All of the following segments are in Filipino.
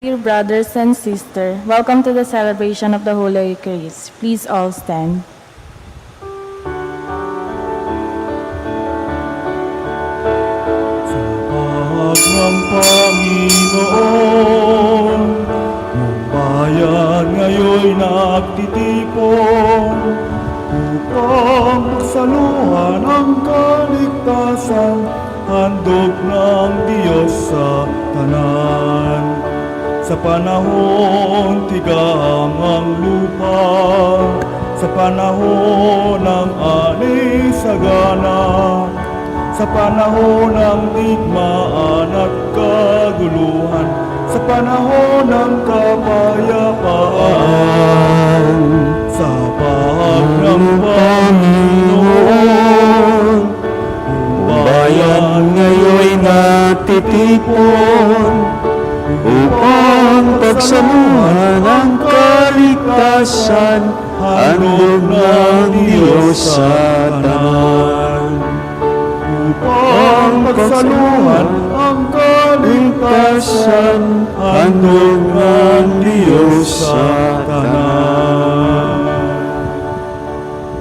Dear brothers and sisters, welcome to the celebration of the Holy Eucharist. Please all stand. Sa pahag ng Panginoon, ang bayan ngayon nagtitipon upang magsaluhan ang kaligtasan, handog ng Diyos sa tanan. Sa panahon tigang ang lupa, sa panahon ng ani sagana, sa panahon ng digmaan at kaguluhan, sa panahon ng kapayapaan, sa pahag ng Panginoon, bayan ngayon'y natitipon upang pagsaluhan ang kaligtasan, handog ng Diyos sa tanan. Upang pagsaluhan ang kaligtasan, handog ng Diyos sa tanan.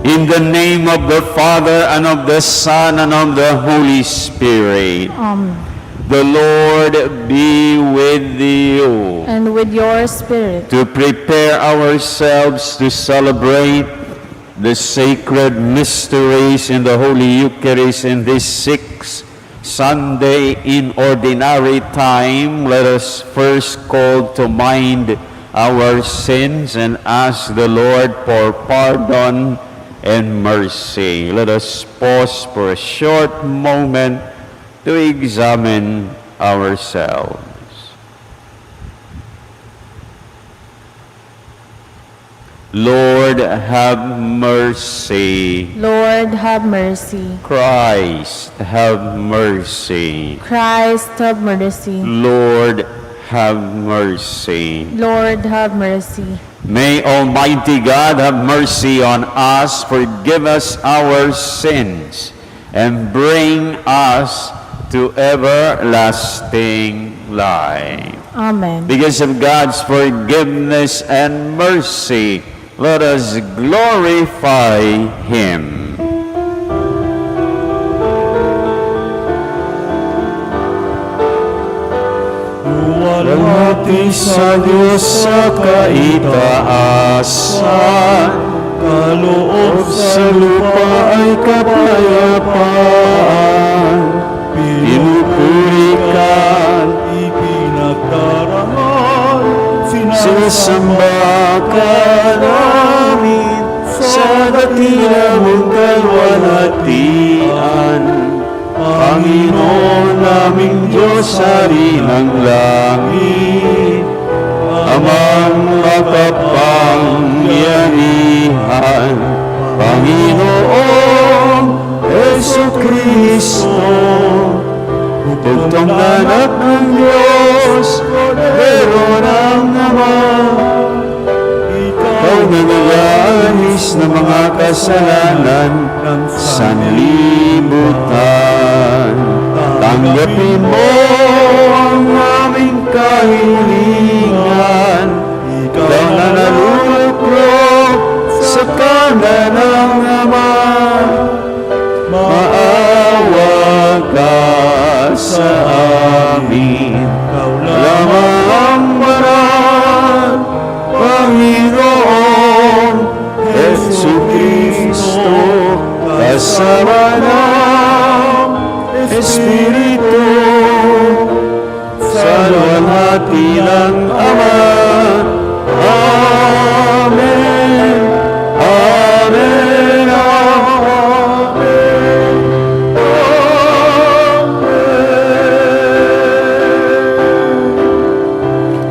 In the name of the Father, and of the Son, and of the Holy Spirit. The Lord be with you. And with your spirit, To prepare ourselves to celebrate the sacred mysteries in the Holy Eucharist in this sixth Sunday in ordinary time, let us first call to mind our sins and ask the Lord for pardon and mercy. Let us pause for a short moment to examine ourselves. Lord, have mercy. Lord, have mercy. Christ, have mercy. Christ, have mercy. Lord, have mercy. Lord, have mercy. May Almighty God have mercy on us, forgive us our sins, and bring us to everlasting life. Amen. Because of God's forgiveness and mercy, let us glorify Him. Luwalhati sa Diyos sa kaitaasan, kaloob sa lupa ay kapayapaan. Pinupuri ka, ipinagdarangal, sinasamba ka namin sa dakila mong kalwalhatian. Panginoon naming Diyos, Hari ng langit, Amang makapangyarihan, Panginoong Jesucristo, bugtong anak ng Diyos, pero ng Ama. Ikaw na nag-aalis ng mga kasalanan ng sanlibutan. Tanggapin mo ang aming kahilingan. Ikaw na naluluklok sa kanan ng Ama. Maawa ka sa amin. Ikaw lamang ang banal, Panginoon Jesucristo, kasama ng Espiritu, sa luwalhati ng Ama. Amen. Amen. Amen.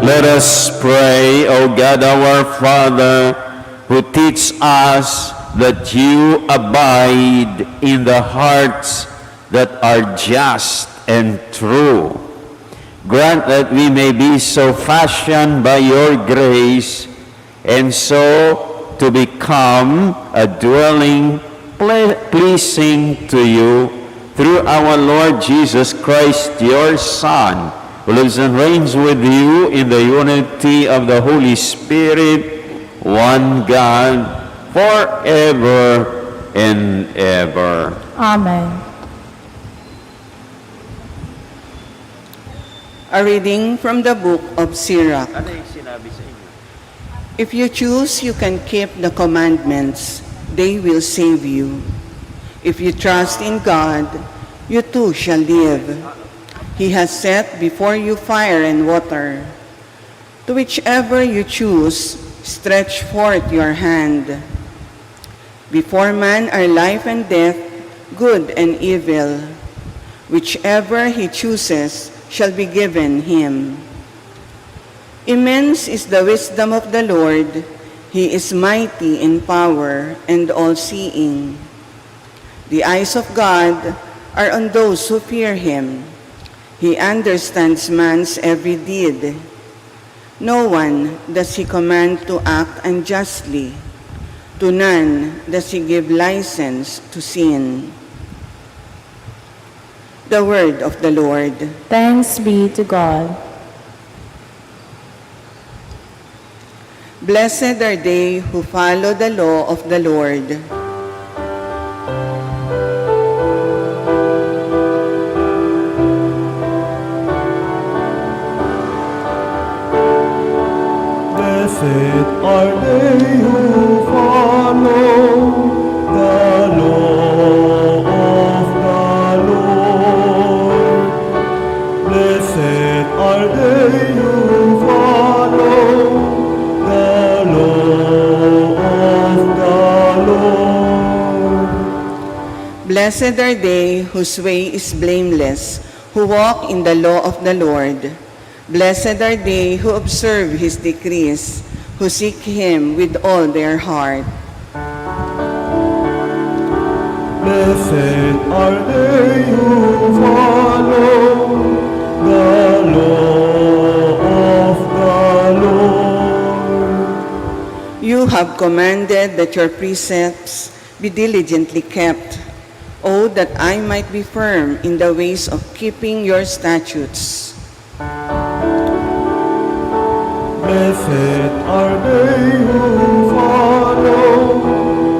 Let us pray. O God our Father, who teach us that you abide in the hearts that are just and true, grant that we may be so fashioned by your grace, and so to become a dwelling pleasing to you, through our Lord Jesus Christ, your Son, who lives and reigns with you in the unity of the Holy Spirit, one God, forever and ever. Amen. A reading from the book of Sirach. If you choose, you can keep the commandments. They will save you. If you trust in God, you too shall live. He has set before you fire and water. To whichever you choose, stretch forth your hand. Before man are life and death, good and evil. Whichever he chooses shall be given him. Immense is the wisdom of the Lord. He is mighty in power and all-seeing. The eyes of God are on those who fear him. He understands man's every deed. No one does he command to act unjustly. To none does he give license to sin. The word of the Lord. Thanks be to God. Blessed are they who follow the law of the Lord. Blessed are they who follow the law of the Lord. Blessed are they who follow the law of the Lord. Blessed are they whose way is blameless, who walk in the law of the Lord. Blessed are they who observe his decrees, who seek him with all their heart. Blessed are they who follow the law of the Lord. You have commanded that your precepts be diligently kept. Oh, that I might be firm in the ways of keeping your statutes. Blessed are they who follow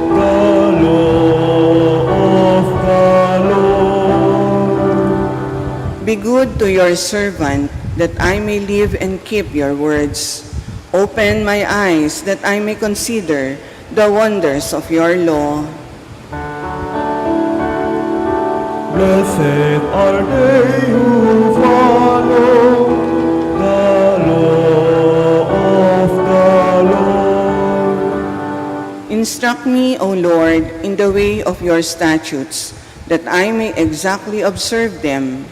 the law of the Lord. Be good to your servant, that I may live and keep your words. Open my eyes, that I may consider the wonders of your law. Blessed are they who follow the law of the Lord. Instruct me, O Lord, in the way of your statutes, that I may exactly observe them.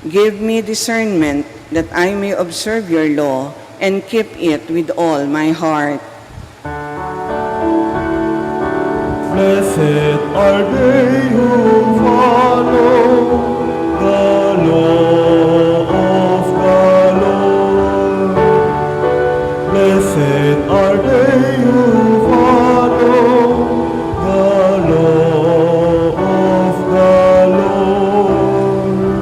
Give me discernment, that I may observe your law and keep it with all my heart. Blessed are they who follow the law of the Lord. Blessed are they who follow the law of the Lord.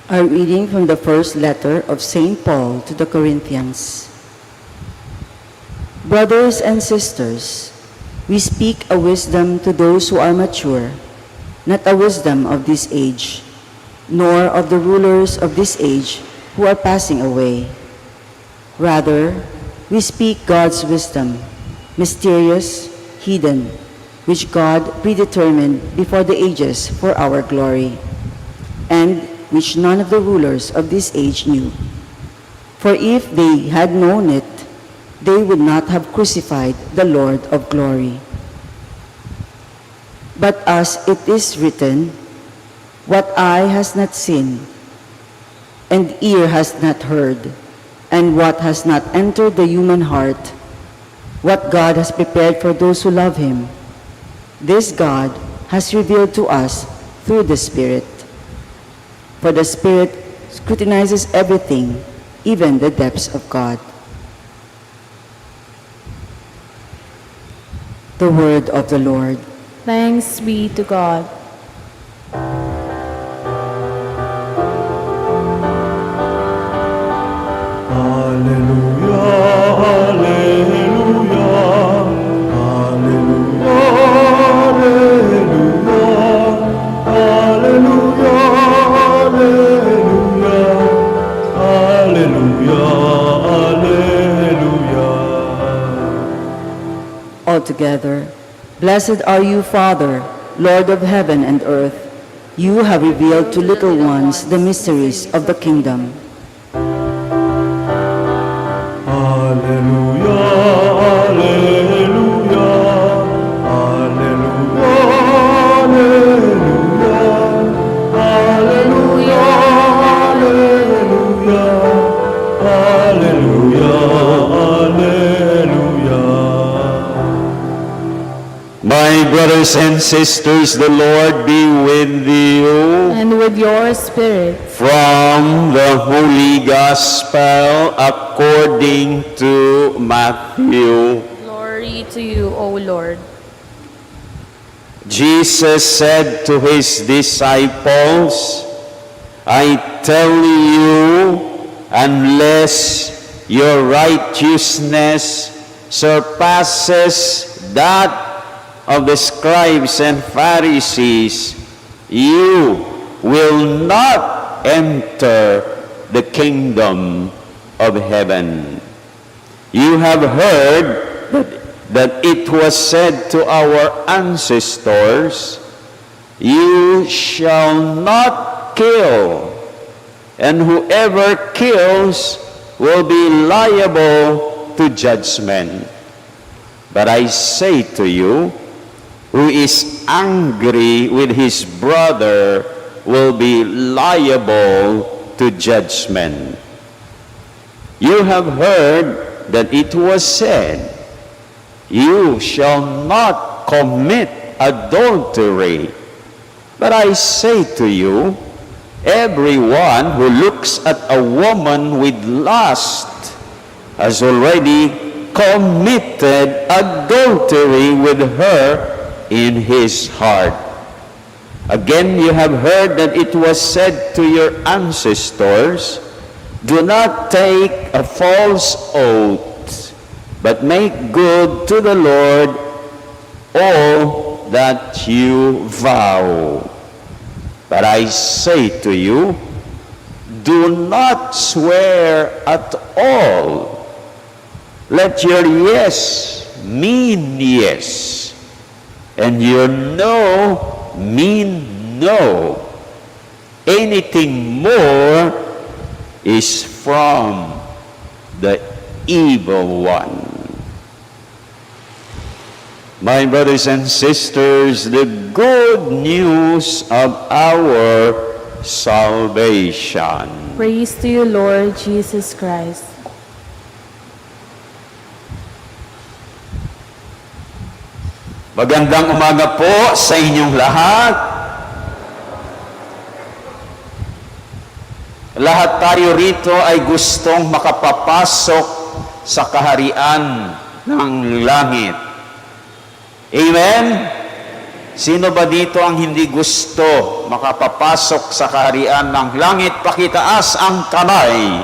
A reading from the first letter of St. Paul to the Corinthians. Brothers and sisters, we speak a wisdom to those who are mature, not a wisdom of this age, nor of the rulers of this age who are passing away. Rather, we speak God's wisdom, mysterious, hidden, which God predetermined before the ages for our glory, and which none of the rulers of this age knew. For if they had known it, they would not have crucified the Lord of glory. But as it is written, what eye has not seen, and ear has not heard, and what has not entered the human heart, what God has prepared for those who love him, this God has revealed to us through the Spirit. For the Spirit scrutinizes everything, even the depths of God. The word of the Lord. Thanks be to God. together. Blessed are you, Father, Lord of heaven and earth. You have revealed to little ones the mysteries of the kingdom. Alleluia, alleluia, alleluia, alleluia, alleluia, alleluia, alleluia. My brothers and sisters, the Lord be with you. And with your spirit. From the Holy Gospel according to Matthew. Glory to you, O Lord. Jesus said to his disciples, I tell you, unless your righteousness surpasses that of the scribes and Pharisees, you will not enter the kingdom of heaven. You have heard that it was said to our ancestors, you shall not kill, and whoever kills will be liable to judgment. But I say to you, who is angry with his brother will be liable to judgment. You have heard that it was said, you shall not commit adultery. But I say to you, everyone who looks at a woman with lust has already committed adultery with her in his heart. Again, you have heard that it was said to your ancestors, do not take a false oath, but make good to the Lord all that you vow. But I say to you, do not swear at all. Let your yes mean yes, and your no mean no. Anything more is from the evil one. My brothers and sisters, the good news of our salvation. Praise to you, Lord Jesus Christ. Magandang umaga po sa inyong lahat. Lahat tayo rito ay gustong makapapasok sa kaharian ng langit. Amen? Sino ba dito ang hindi gusto makapapasok sa kaharian ng langit? Pakitaas ang kamay.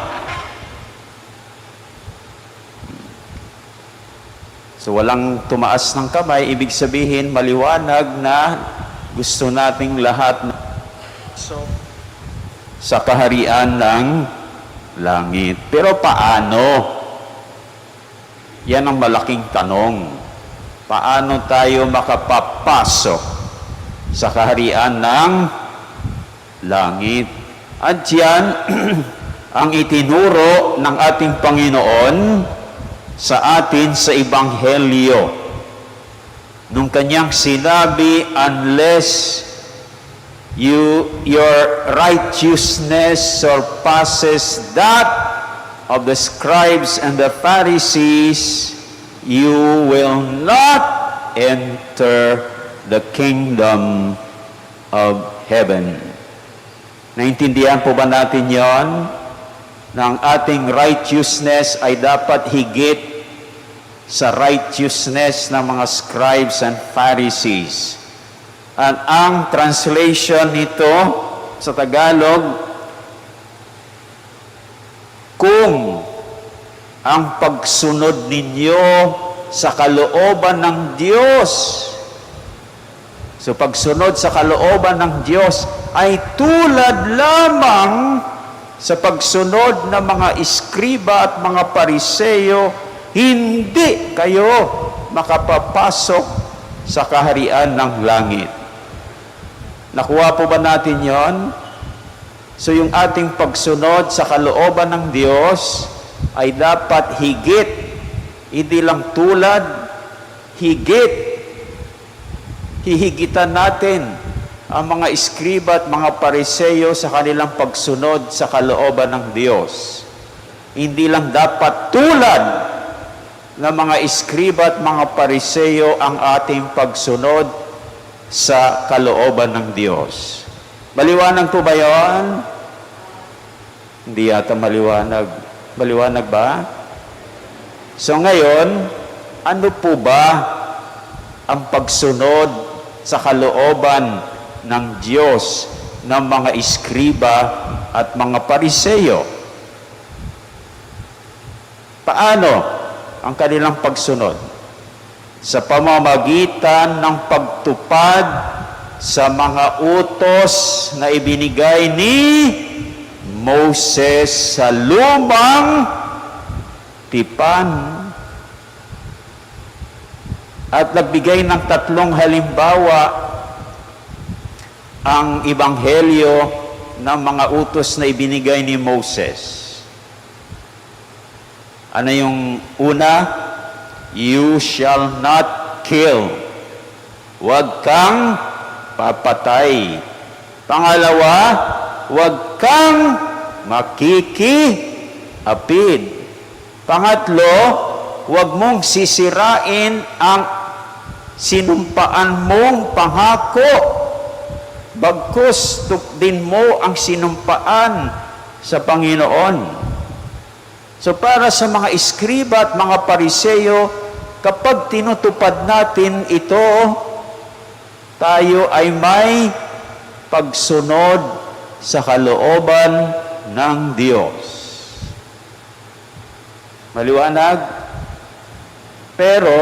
So walang tumaas ng kamay, ibig sabihin maliwanag na gusto nating lahat sa kaharian ng langit. Pero paano? Yan ang malaking tanong. Paano tayo makapapasok sa kaharian ng langit? At yan ang itinuro ng ating Panginoon sa atin sa Ebanghelyo. Nung kanyang sinabi, unless your righteousness surpasses that of the scribes and the Pharisees, you will not enter the kingdom of heaven. Naintindihan po ba natin yon? Na ang ating righteousness ay dapat higit sa righteousness ng mga scribes and Pharisees. At ang translation nito sa Tagalog, kung ang pagsunod ninyo sa kalooban ng Diyos, so pagsunod sa kalooban ng Diyos ay tulad lamang sa pagsunod ng mga iskriba at mga pariseyo, hindi kayo makapapasok sa kaharian ng langit. Nakuha po ba natin yon? So yung ating pagsunod sa kalooban ng Diyos ay dapat higit, hindi lang tulad, higit. Hihigitan natin ang mga iskriba at mga pariseyo sa kanilang pagsunod sa kalooban ng Diyos. Hindi lang dapat tulad ng mga iskriba at mga pariseyo ang ating pagsunod sa kalooban ng Diyos. Maliwanag po ba yun? Hindi yata maliwanag. Maliwanag ba? So ngayon, ano po ba ang pagsunod sa kalooban ng Diyos ng mga iskriba at mga pariseyo? Paano ang kanilang pagsunod? Sa pamamagitan ng pagtupad sa mga utos na ibinigay ni Moses sa lumang tipan. At nagbigay ng 3 halimbawa ang ebanghelyo ng mga utos na ibinigay ni Moses. Ano yung una? You shall not kill. Huwag kang papatay. Pangalawa, huwag kang makikiapid. Pangatlo, huwag mong sisirain ang sinumpaan mong pangako. Bagkus din mo ang sinumpaan sa Panginoon. So para sa mga iskriba at mga pariseyo, kapag tinutupad natin ito, tayo ay may pagsunod sa kalooban ng Diyos. Maliwanag? Pero,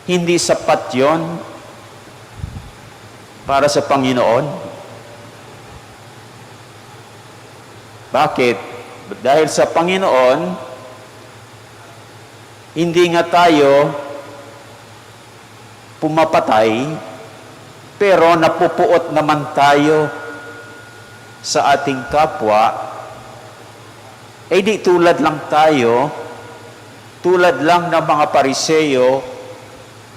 hindi sapat yon para sa Panginoon. Bakit? Dahil sa Panginoon, hindi nga tayo pumapatay, pero napupuot naman tayo sa ating kapwa. Di tulad lang tayo, tulad lang ng mga pariseyo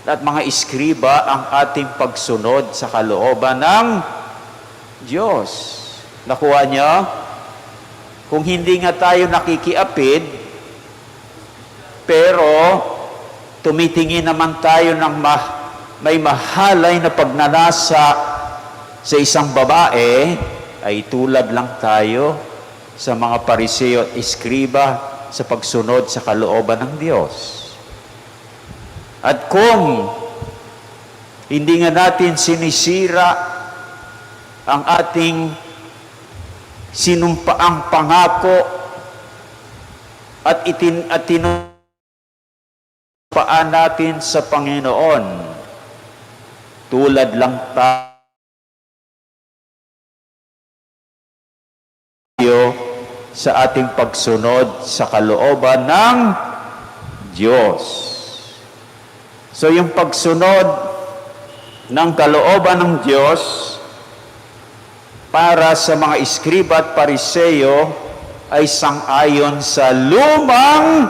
at mga iskriba ang ating pagsunod sa kalooban ng Diyos. Nakuha niyo? Kung hindi nga tayo nakikiapid, pero tumitingin naman tayo ng may mahalay na pagnanasa sa isang babae, ay tulad lang tayo sa mga pariseo at iskriba sa pagsunod sa kalooban ng Diyos. At kung hindi nga natin sinisira ang ating sinumpaang pangako at tinumpaan natin sa Panginoon, tulad lang tayo sa ating pagsunod sa kalooban ng Diyos. So yung pagsunod ng kalooban ng Diyos para sa mga iskriba at pariseyo ay sang-ayon sa lumang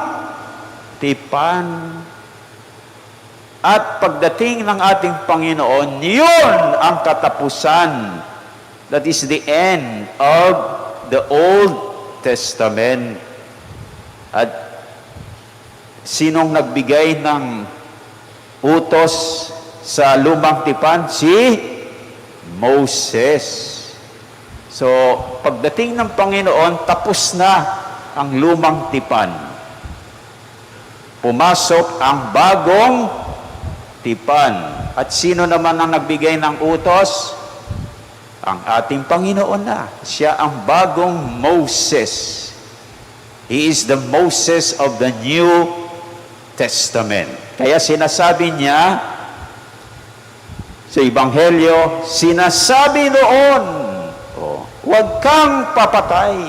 tipan. At pagdating ng ating Panginoon, yun ang katapusan. That is the end of the Old Testament. At sinong nagbigay ng utos sa lumang tipan? Si Moses. So, pagdating ng Panginoon, tapos na ang lumang tipan. Pumasok ang bagong tipan. At sino naman ang nagbigay ng utos? Ang ating Panginoon na. Siya ang bagong Moses. He is the Moses of the New Testament. Kaya sinasabi niya sa Ebanghelyo, sinasabi noon, huwag kang papatay.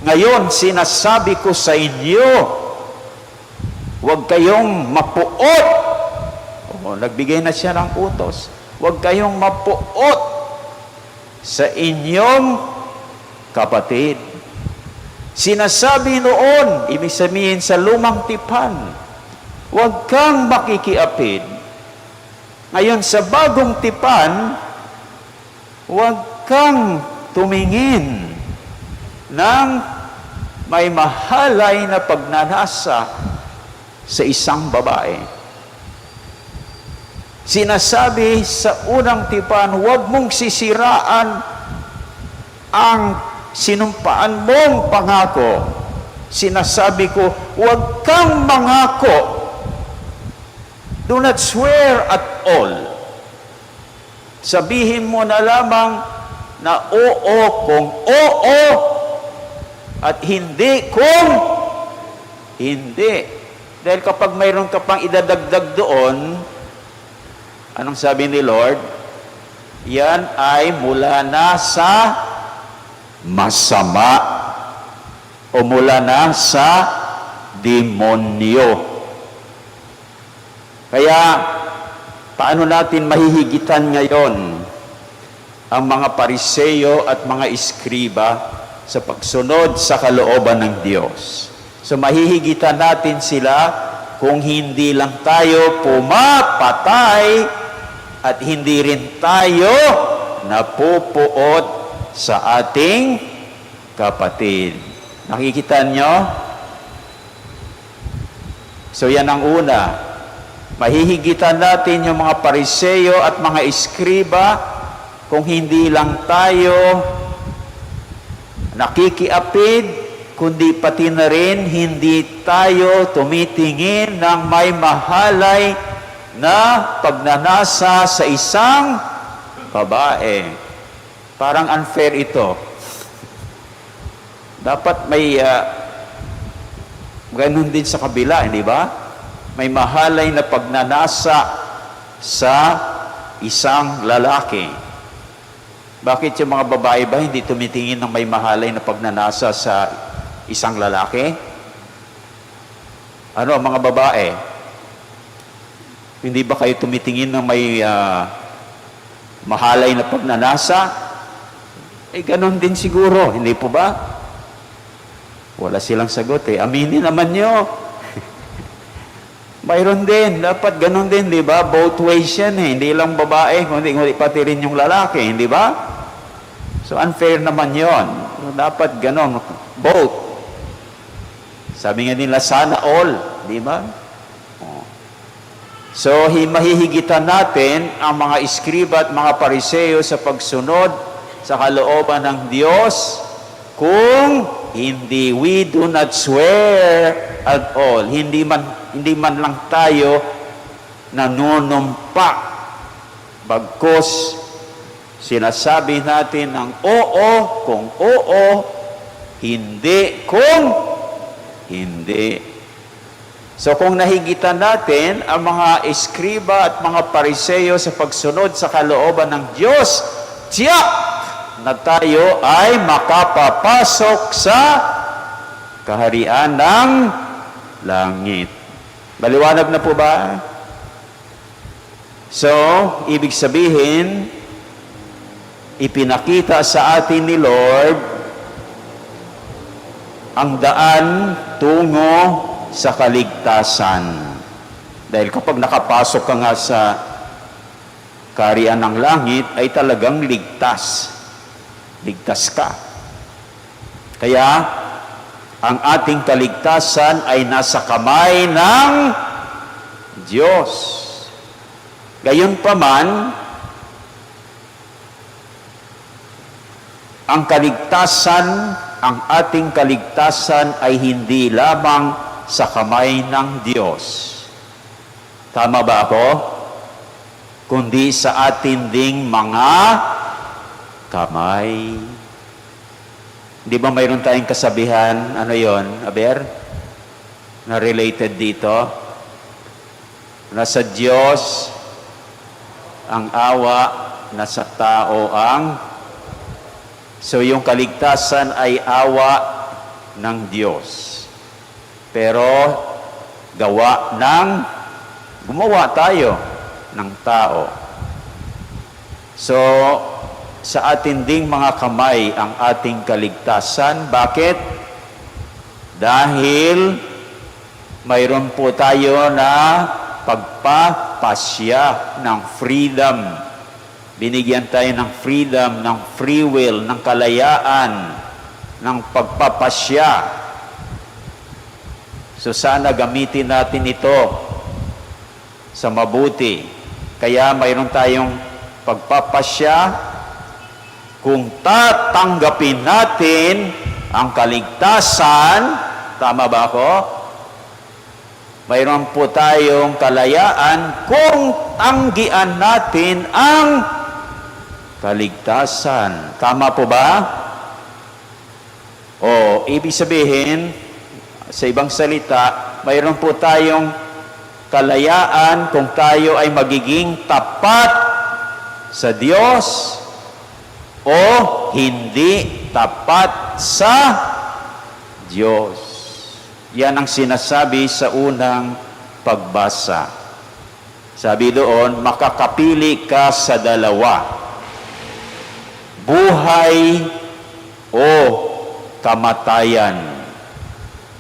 Ngayon, sinasabi ko sa inyo, Huwag kayong mapuot. Nagbigay na siya ng utos. Huwag kayong mapuot sa inyong kapatid. Sinasabi noon, ibig sabihin sa lumang tipan, huwag kang makikiapid. Ngayon sa bagong tipan, huwag kang tumingin ng may mahalay na pagnanasa sa isang babae. Sinasabi sa unang tipan, huwag mong sisiraan ang sinumpaan mong pangako. Sinasabi ko, huwag kang mangako. Do not swear at all. Sabihin mo na lamang na oo kung oo at hindi kung hindi. Dahil kapag mayroon ka pang idadagdag doon, anong sabi ni Lord? Yan ay mula na sa masama o mula na sa demonyo. Kaya, paano natin mahihigitan ngayon ang mga Pariseyo at mga Iskriba sa pagsunod sa kalooban ng Diyos? So, mahihigitan natin sila kung hindi lang tayo pumapatay at hindi rin tayo napupuot sa ating kapatid. Nakikita nyo? So, yan ang una. Mahihigitan natin yung mga Pariseyo at mga Iskriba kung hindi lang tayo nakikiapid, kundi pati na rin hindi tayo tumitingin ng may mahalay na pagnanasa sa isang babae. Parang unfair ito. Dapat may ganun din sa kabila, hindi ba? May mahalay na pagnanasa sa isang lalaki. Bakit yung mga babae ba hindi tumitingin ng may mahalay na pagnanasa sa isang lalaki? Ano, mga babae? Hindi ba kayo tumitingin ng may mahalay na pagnanasa? Ganon din siguro, hindi po ba? Wala silang sagot eh. Aminin naman nyo. Mayroon din, dapat ganon din, di ba? Both ways yan eh. Hindi lang babae, kundi pati rin yung lalaki, hindi ba? So unfair naman yon. Dapat ganon, both. Sabi nga nila, sana all, di ba? So, mahihigitan natin ang mga Iskriba at mga Pariseyo sa pagsunod sa kalooban ng Diyos kung hindi we do not swear at all. Hindi man lang tayo nanunumpa. Bagkus, sinasabi natin ng oo kung oo, hindi kung hindi. So kung nahigitan natin ang mga Iskriba at mga Pariseyo sa pagsunod sa kalooban ng Diyos, tiyak na tayo ay makapapasok sa kaharian ng langit. Maliwanag na po ba? So, ibig sabihin, ipinakita sa atin ni Lord ang daan tungo sa kaligtasan. Dahil kapag nakapasok ka nga sa kaharian ng langit, ay talagang ligtas. Ligtas ka. Kaya, ang ating kaligtasan ay nasa kamay ng Diyos. Gayunpaman, ang kaligtasan, ang ating kaligtasan ay hindi lamang sa kamay ng Diyos. Tama ba ako? Kundi sa atin ding mga kamay. Di ba mayroon tayong kasabihan? Ano yon, Aber? Na related dito? Nasa Diyos ang awa, nasa tao ang... So yung kaligtasan ay awa ng Diyos. Pero gumawa tayo ng tao. So, sa atin ding mga kamay ang ating kaligtasan. Bakit? Dahil mayroon po tayo na pagpapasya ng freedom. Binigyan tayo ng freedom, ng free will, ng kalayaan, ng pagpapasya. So sana gamitin natin ito sa mabuti. Kaya mayroon tayong pagpapasya kung tatanggapin natin ang kaligtasan. Tama ba ako? Mayroon po tayong kalayaan kung tanggian natin ang kaligtasan. Tama po ba? O, ibig sabihin, sa ibang salita, mayroon po tayong kalayaan kung tayo ay magiging tapat sa Diyos o hindi tapat sa Diyos. Yan ang sinasabi sa unang pagbasa. Sabi doon, makakapili ka sa dalawa. Buhay o kamatayan.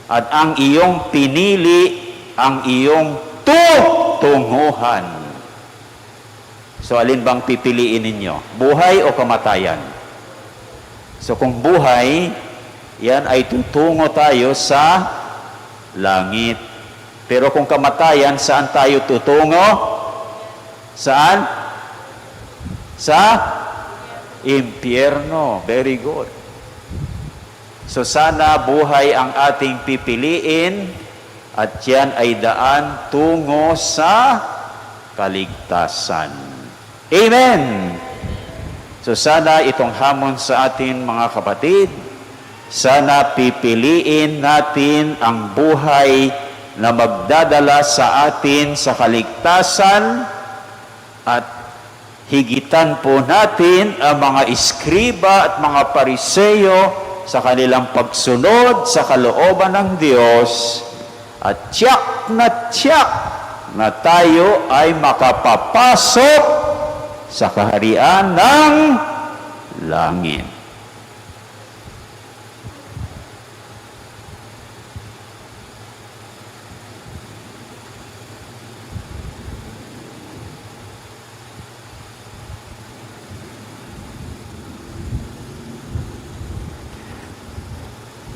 At ang iyong pinili, ang iyong tutunguhan. So, alin bang pipiliin ninyo? Buhay o kamatayan? So, kung buhay, yan ay tutungo tayo sa langit. Pero kung kamatayan, saan tayo tutungo? Saan? Sa impyerno. Very good. So sana buhay ang ating pipiliin at yan ay daan tungo sa kaligtasan. Amen! So sana itong hamon sa atin mga kapatid, sana pipiliin natin ang buhay na magdadala sa atin sa kaligtasan at higitan po natin ang mga iskriba at mga pariseyo sa kanilang pagsunod sa kalooban ng Diyos at tiyak na tayo ay makapapasok sa kaharian ng langit.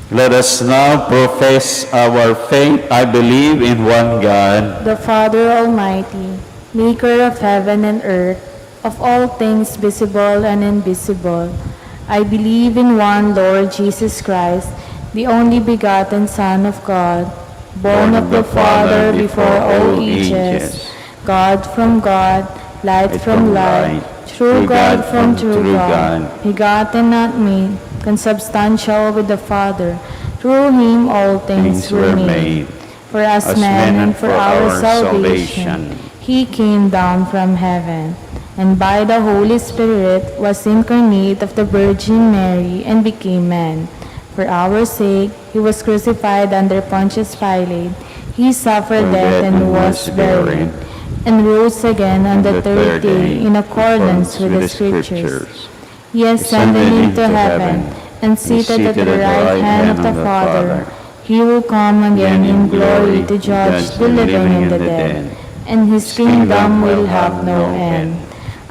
Let us now profess our faith. I believe in one God, the Father Almighty, maker of heaven and earth, of all things visible and invisible. I believe in one Lord Jesus Christ, the only begotten Son of God, born of the Father before all ages, God from God, light from light, true God from true God, begotten not made, consubstantial with the Father. Through him all things were made. For us men and for our salvation, he came down from heaven, and by the Holy Spirit was incarnate of the Virgin Mary and became man. For our sake, he was crucified under Pontius Pilate. He suffered death and was buried, and rose again on the third day in accordance with the Scriptures. He ascended into heaven and seated at the right hand of the Father. He will come again in glory to judge the living and the dead, and his kingdom will have no end.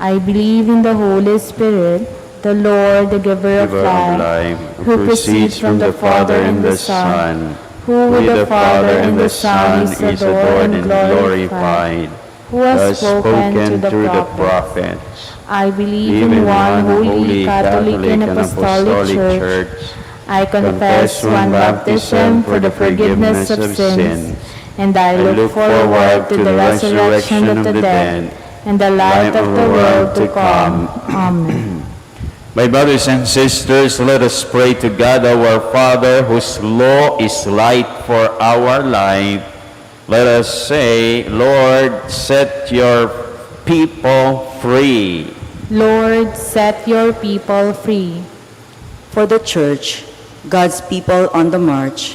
I believe in the Holy Spirit, the Lord, the giver of life, who proceeds from the Father and the Son, who with the Father and the Son is adored and glorified, who has spoken to the prophets. I believe in one holy, Catholic, and Apostolic Church. I confess one baptism for the forgiveness of sins, and I look forward to the resurrection of the dead and the light of the world to come. Amen. My brothers and sisters, let us pray to God our Father, whose law is light for our life. Let us say, Lord, set your people free. Lord, set your people free. For the Church, God's people on the march,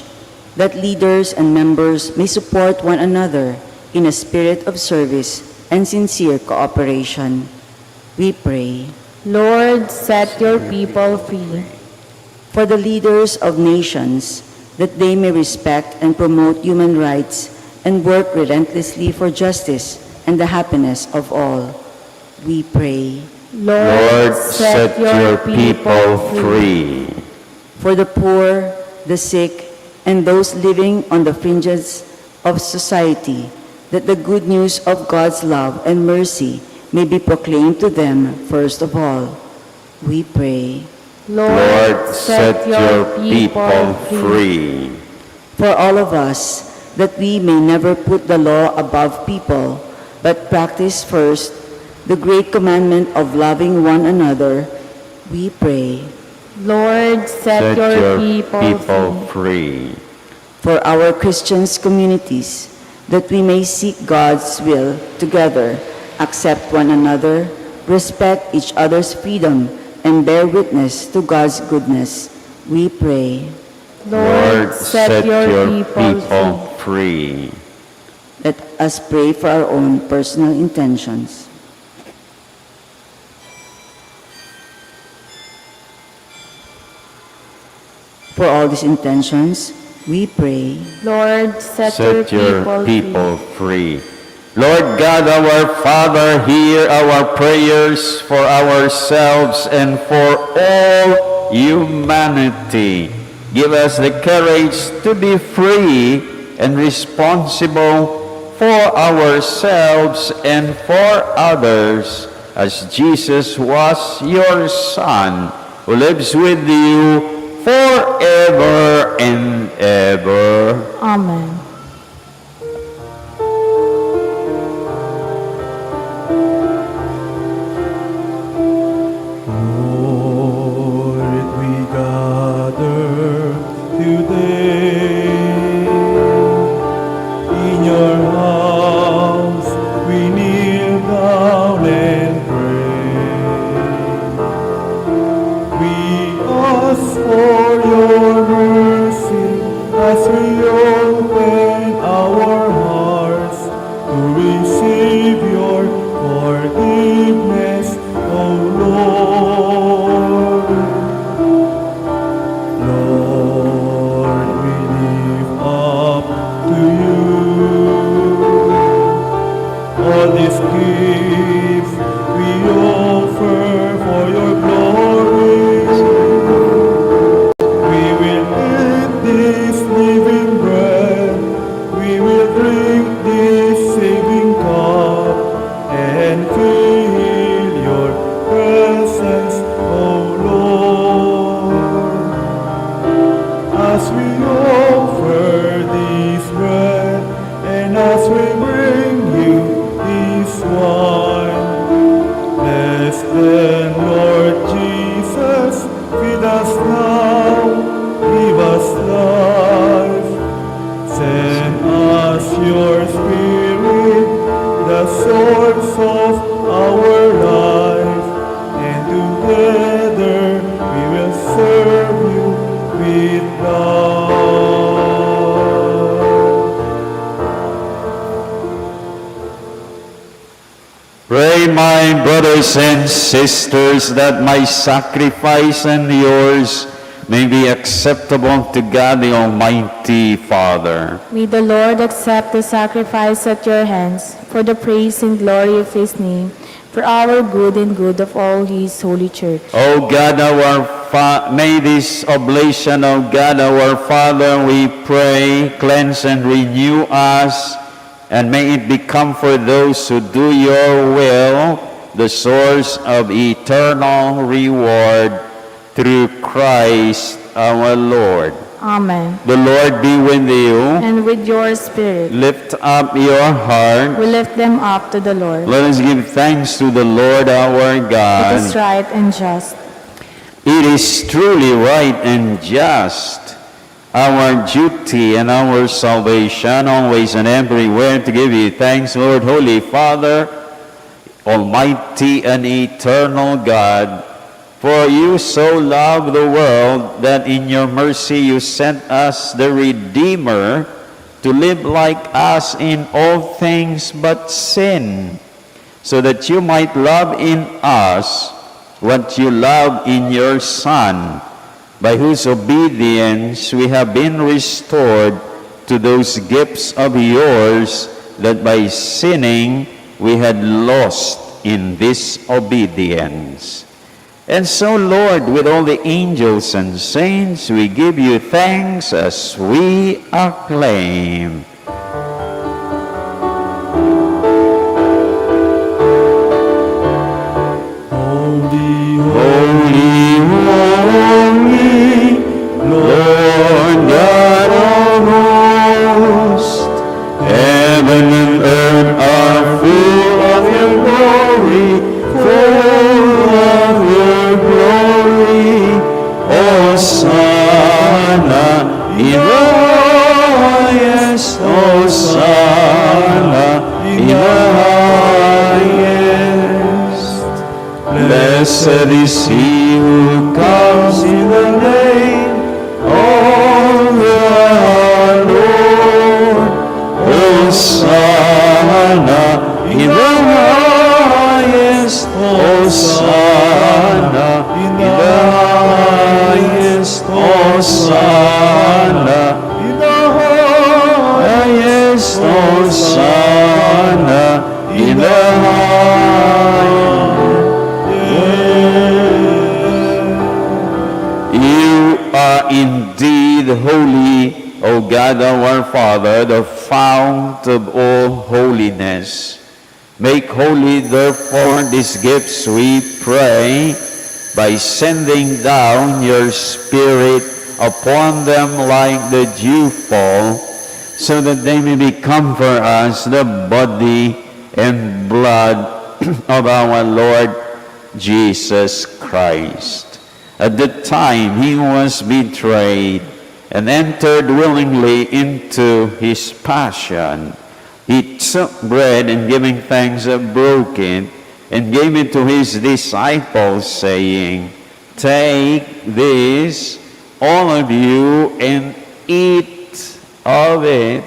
that leaders and members may support one another in a spirit of service and sincere cooperation. We pray. Lord, set your people free. For the leaders of nations, that they may respect and promote human rights and work relentlessly for justice and the happiness of all. We pray. Lord, set your people free. For the poor, the sick, and those living on the fringes of society, that the good news of God's love and mercy may be proclaimed to them first of all. We pray. Lord, set your people free. For all of us, that we may never put the law above people, but practice first the great commandment of loving one another, we pray. Lord, set your people free. free. For our Christians communities, that we may seek God's will together, accept one another, respect each other's freedom, and bear witness to God's goodness, we pray. Lord, set your people free. Let us pray for our own personal intentions. For all these intentions, we pray. Lord, set Set your your people people free. free. Lord God, our Father, hear our prayers for ourselves and for all humanity. Give us the courage to be free and responsible for ourselves and for others, as Jesus was your Son, who lives with you forever and ever. Amen. Lord, we gather today in your house. We kneel down and pray. We ask for your mercy as we open our hearts to receive your forgiveness, O Lord. Lord, we lift up to you all these gifts we offer for your glory. We will eat this living bread, we will drink this saving cup, and feel your presence, O Lord. As we offer this bread, and as we bring you this wine, bless them, Lord Jesus, feed us now, give us life. Send us your Spirit, the source of our life, and together we will serve you with love. Pray, my brothers and sisters, that my sacrifice and yours may be acceptable to God the Almighty Father. May the Lord accept the sacrifice at your hands for the praise and glory of his name, for our good and good of all his holy church. O God, may this oblation, O God, our Father, we pray, cleanse and renew us, and may it become for those who do your will the source of eternal reward through Christ our Lord. Amen. The Lord be with you. And with your spirit, Lift up your heart. we lift them up to the Lord. Let us give thanks to the Lord our It God. is right and just. It is truly right and just, our duty and our salvation, always and everywhere, to give you thanks, Lord, Holy Father, Almighty and eternal God, For you so loved the world that in your mercy you sent us the Redeemer to live like us in all things but sin, so that you might love in us what you love in your Son, by whose obedience we have been restored to those gifts of yours that by sinning we had lost in disobedience. And so, Lord, with all the angels and saints, we give you thanks as we acclaim. Holy, holy, holy, Lord God of hosts, heaven and earth are full of your glory, full of your glory. Hosanna in the highest, Hosanna in the highest. Blessed is he who comes in the name of the Lord. Hosanna in the highest, Hosanna in the highest, Hosanna in the highest, Hosanna in the highest. You are indeed holy, O God our Father, the fount of all holiness. Make holy, therefore, these gifts, we pray, by sending down your Spirit upon them like the dewfall, so that they may become for us the body and blood of our Lord Jesus Christ. At the time he was betrayed and entered willingly into his passion, he took bread and giving thanks broke it and gave it to his disciples, saying, "Take this, all of you, and eat of it,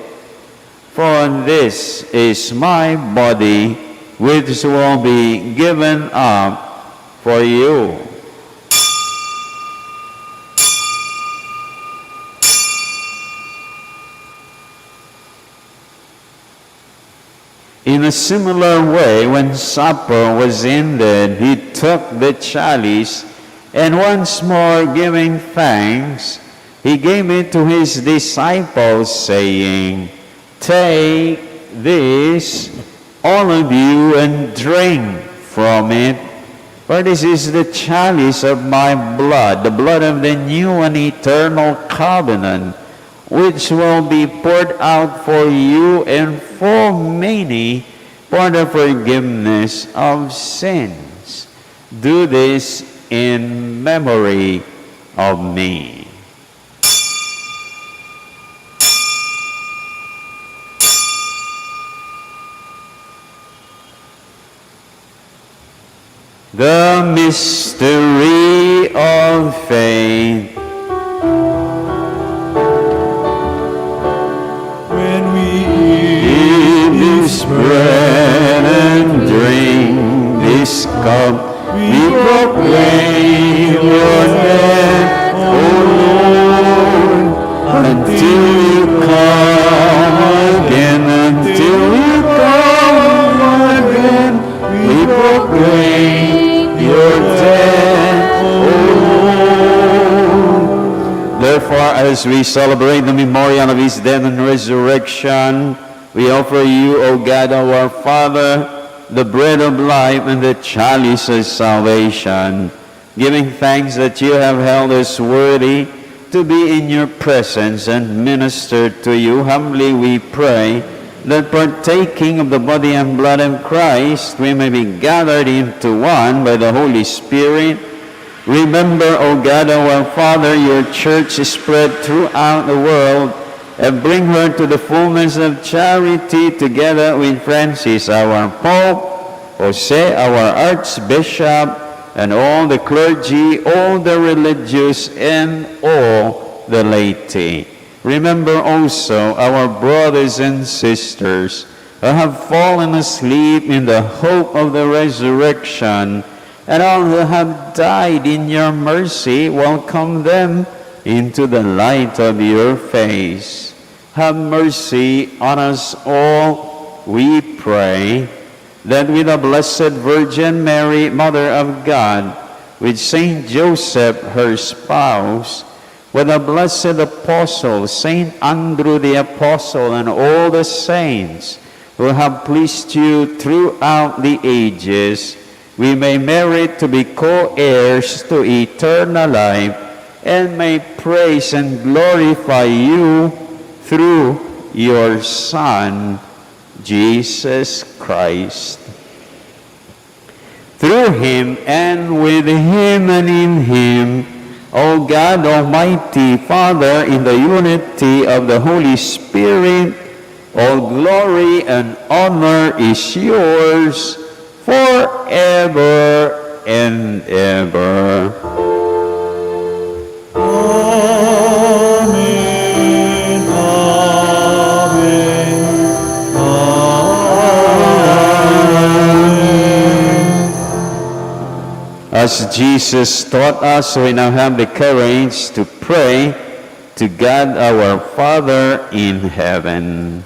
for this is my body, which will be given up for you." In a similar way, when supper was ended, he took the chalice, and once more giving thanks, he gave it to his disciples, saying, "Take this, all of you, and drink from it, for this is the chalice of my blood, the blood of the new and eternal covenant, which will be poured out for you and for many for the forgiveness of sins. Do this in memory of me." The mystery of faith. When we eat this bread and drink this cup, we proclaim your death, O Lord, until you come again, until you come again. We proclaim your death, O Lord. Therefore, as we celebrate the memorial of his death and resurrection, we offer you, O God our Father, the bread of life and the chalice of salvation, giving thanks that you have held us worthy to be in your presence and minister to you. Humbly we pray that partaking of the body and blood of Christ, we may be gathered into one by the Holy Spirit. Remember, O God our Father, your church is spread throughout the world, and bring her to the fullness of charity, together with Francis our Pope, Jose our Archbishop, and all the clergy, all the religious, and all the laity. Remember also our brothers and sisters who have fallen asleep in the hope of the resurrection, and all who have died in your mercy. Welcome them into the light of your face. Have mercy on us all, we pray, that with the Blessed Virgin Mary, Mother of God, with Saint Joseph, her spouse, with the blessed apostles, Saint Andrew the Apostle, and all the saints who have pleased you throughout the ages, we may merit to be co-heirs to eternal life, and may praise and glorify you through your Son, Jesus Christ. Through him, and with him, and in him, O God, Almighty Father, in the unity of the Holy Spirit, all glory and honor is yours forever and ever. As Jesus taught us, we now have the courage to pray to God our Father in heaven.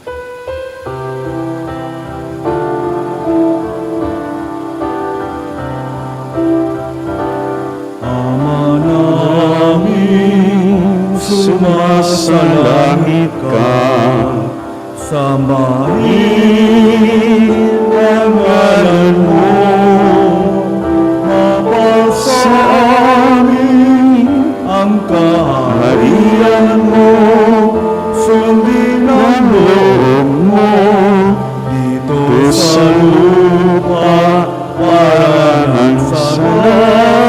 Ama namin, sumasalangit ka, sambahin ang ngalan mo. Sa amin ang kaharian mo, sundin ang loob mo, dito sa lupa parang sa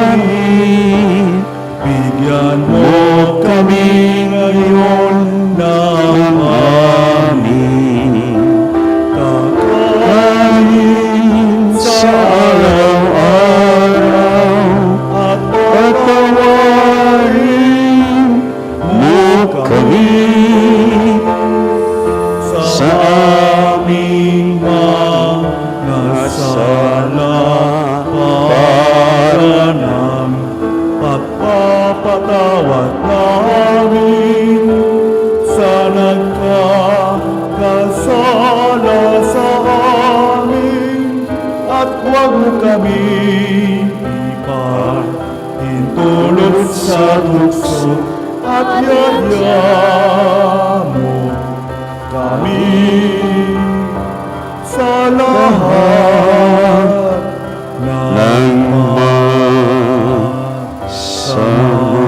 langit. Bigyan mo kami ngayon ng aming kakanin sa araw-araw. Patawarin mo kami sa aming mga sala, para ng pagpapatawad namin sa nagkakasala sa amin, at huwag mo kami tulog sa tukso, at yaya mo kami sa lahat ng masama.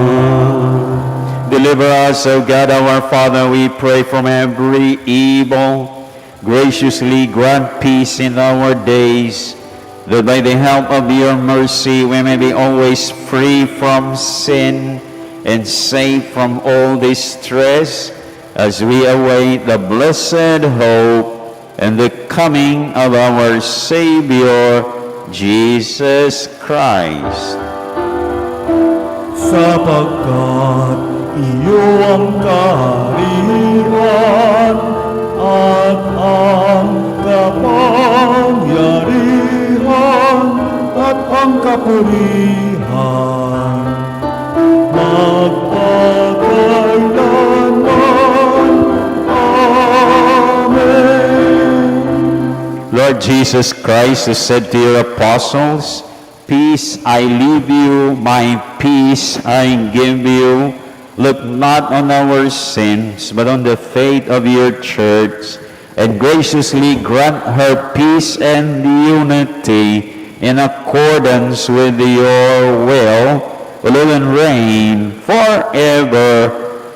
Deliver us, O God our Father, we pray, from every evil. Graciously grant peace in our days, that by the help of your mercy we may be always free from sin and safe from all distress, as we await the blessed hope and the coming of our Savior, Jesus Christ. Sapagkat iyo ang kaharian at ang kapangyarihan at ang kapurihan magpakailanman. Amen. Lord Jesus Christ, who said to your apostles, "Peace I leave you, my peace I give you," look not on our sins, but on the faith of your church, and graciously grant her peace and unity in accordance with your will, live and reign forever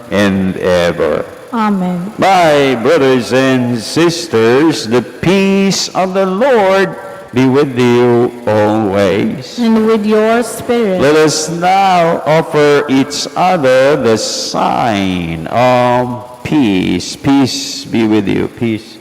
and ever. Amen. My brothers and sisters, the peace of the Lord be with you always. And with your spirit. Let us now offer each other the sign of peace. Peace be with you. Peace.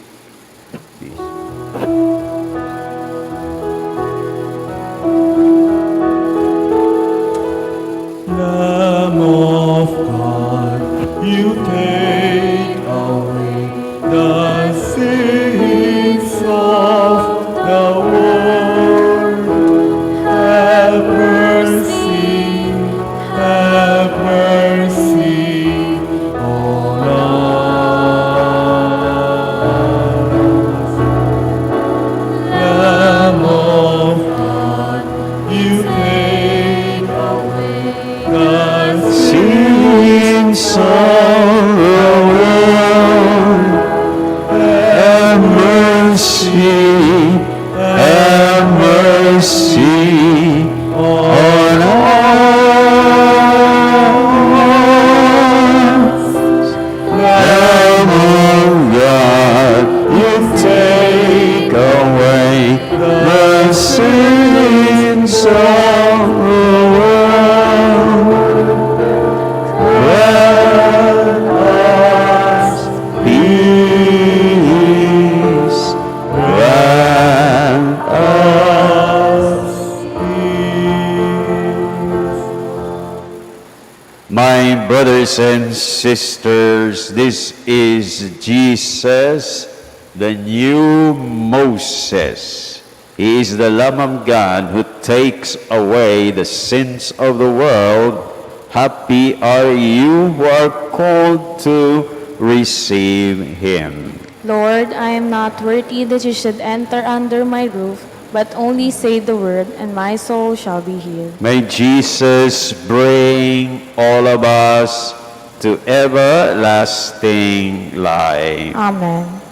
sins of the world. Grant us peace. Grant us peace. My brothers and sisters, this is Jesus, the new Moses. He is the Lamb of God who takes away the sins of the world. Happy are you who are called to receive him. Lord, I am not worthy that you should enter under my roof, but only say the word, and my soul shall be healed. May Jesus bring all of us to everlasting life. Amen.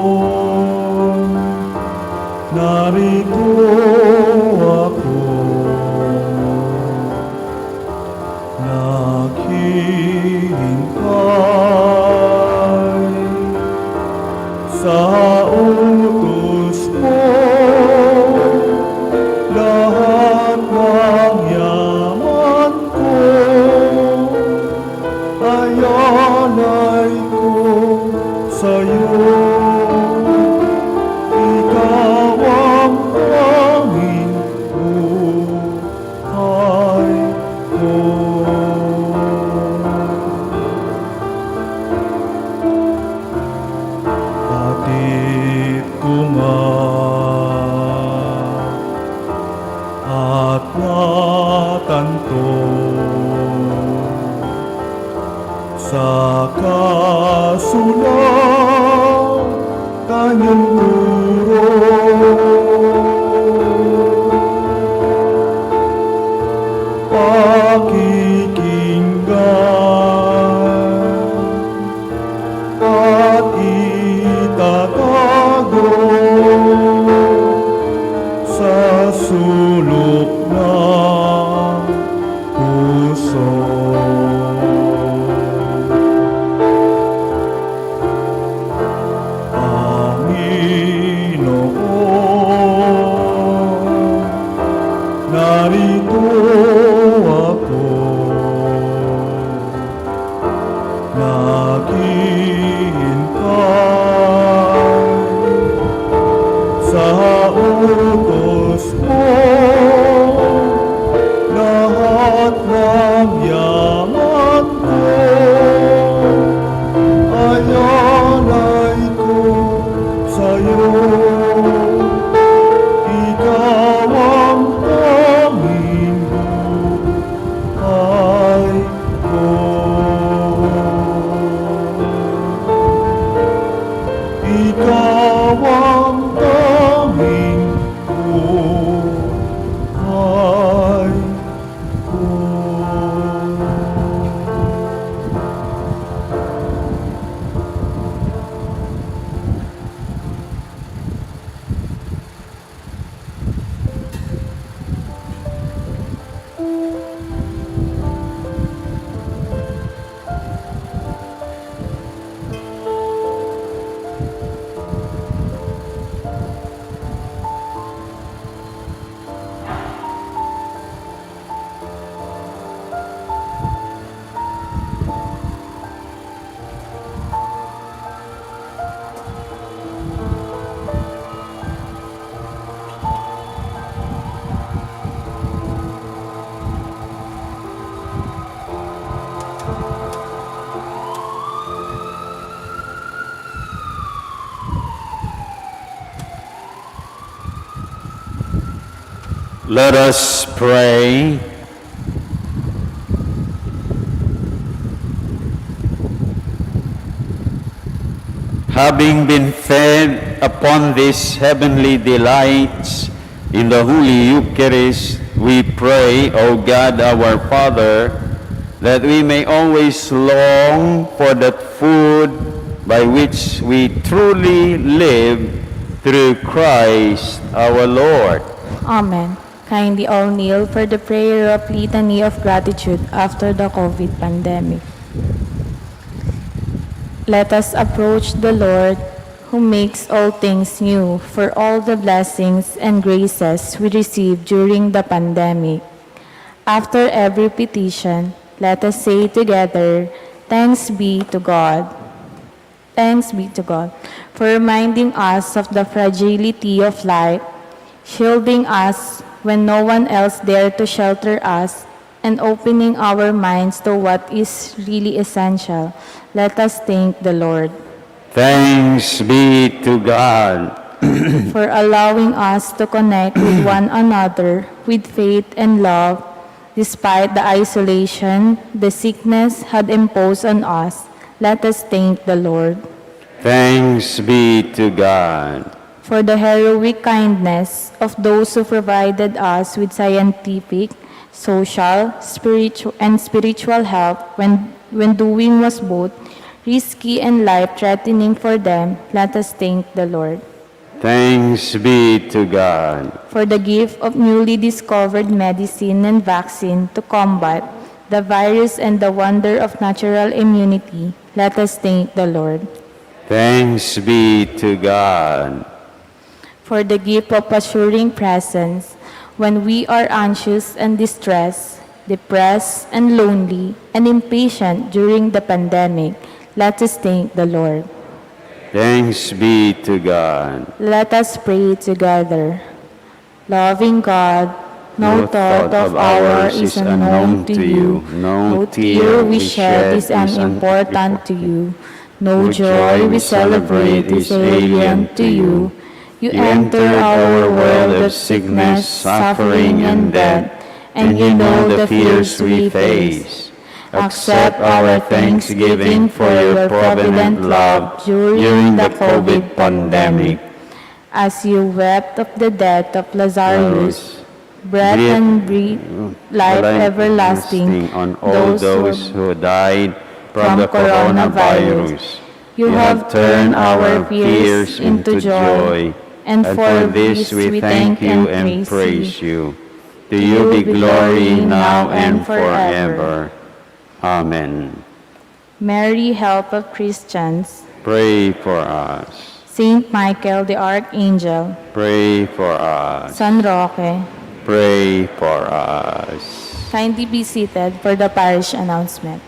Panginoon, narito ako, naghihintay sa utos mo. Lahat ng yaman ko ay alay ko sa'yo. Ikaw ang tanging buhay ko. Batid ko nga at natanto sa kasulat kanyang turo. Pakikinggan at itatago sa sulok ng puso. Panginoon, narito ako, naghihintay sa utos mo. Lahat ng yaman ko ay alay ko sa'yo. Ikaw ang tanging buhay ko. Ikaw ang tanging Let us pray. Having been fed upon these heavenly delights in the Holy Eucharist, we pray, O God our Father, that we may always long for that food by which we truly live through Christ our Lord. Amen. Kindly all kneel for the prayer of litany of gratitude after the COVID pandemic. Let us approach the Lord who makes all things new for all the blessings and graces we received during the pandemic. After every petition, let us say together, Thanks be to God. Thanks be to God for reminding us of the fragility of life, shielding us when no one else dared to shelter us, and opening our minds to what is really essential. Let us thank the Lord Thanks be to God. for allowing us to connect with one another with faith and love, despite the isolation the sickness had imposed on us. Let us thank the Lord Thanks be to God. for the heroic kindness of those who provided us with scientific, social, spiritual help when doing was both risky and life-threatening for them. Let us thank the Lord Thanks be to God. for the gift of newly discovered medicine and vaccine to combat the virus and the wonder of natural immunity. Let us thank the Lord Thanks be to God. for the gift of assuring presence when we are anxious and distressed, depressed and lonely, and impatient during the pandemic. Let us thank the Lord. Thanks be to God. Let us pray together. Loving God, no thought of ours is unknown to you. No tear we shed is unimportant to you. No joy we celebrate is alien to you. You enter our world of sickness, suffering, and death, and you know the fears we face. Accept our thanksgiving for your provident love during the COVID pandemic. As you wept of the death of Lazarus, breath and breathe life everlasting on all those who died from the coronavirus. You have turned our fears into joy, and for this we thank you and praise you. To you be glory now and forever. Amen. Mary, help of Christians. Pray for us. Saint Michael the Archangel. Pray for us. San Roque. Pray for us. Kindly be seated for the parish announcement.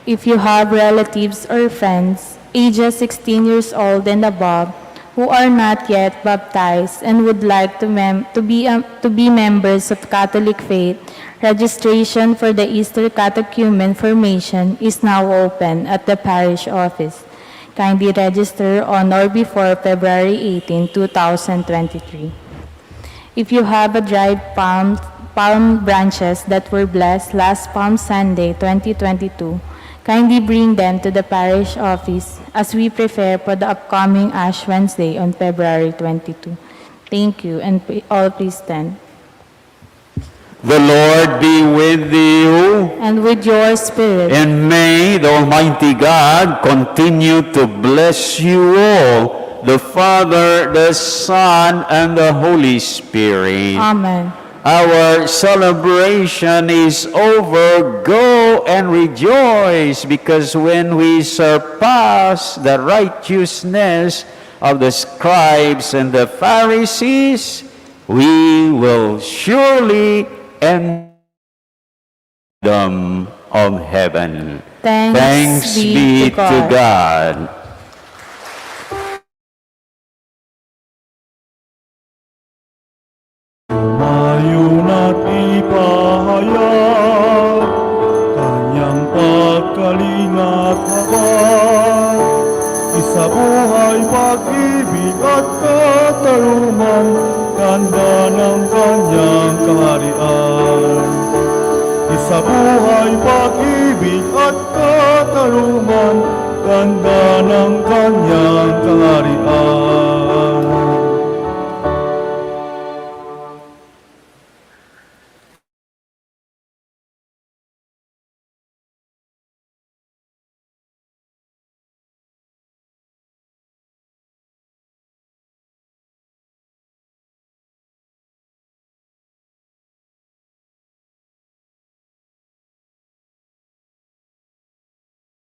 If you have relatives or friends ages 16 years old and above who are not yet baptized and would like to be members of Catholic faith, registration for the Easter catechumen formation is now open at the parish office. Kindly register on or before February 18, 2023. If you have a dried palm branches that were blessed last Palm Sunday, 2022, kindly bring them to the parish office as we prepare for the upcoming Ash Wednesday on February 22. Thank you, and all please stand. The Lord be with you, And with your spirit. and may the Almighty God continue to bless you all, the Father, the Son, and the Holy Spirit. Amen. Our celebration is over. Go and rejoice, because when we surpass the righteousness of the scribes and the Pharisees, we will surely enter the kingdom of heaven. Thanks be to God. Tumayo na't ipahayag kanyang pagkalingat habag. Isabuhay pag-ibig at katarungan, tanda ng katarungan, ganda ng kanyang kaharian.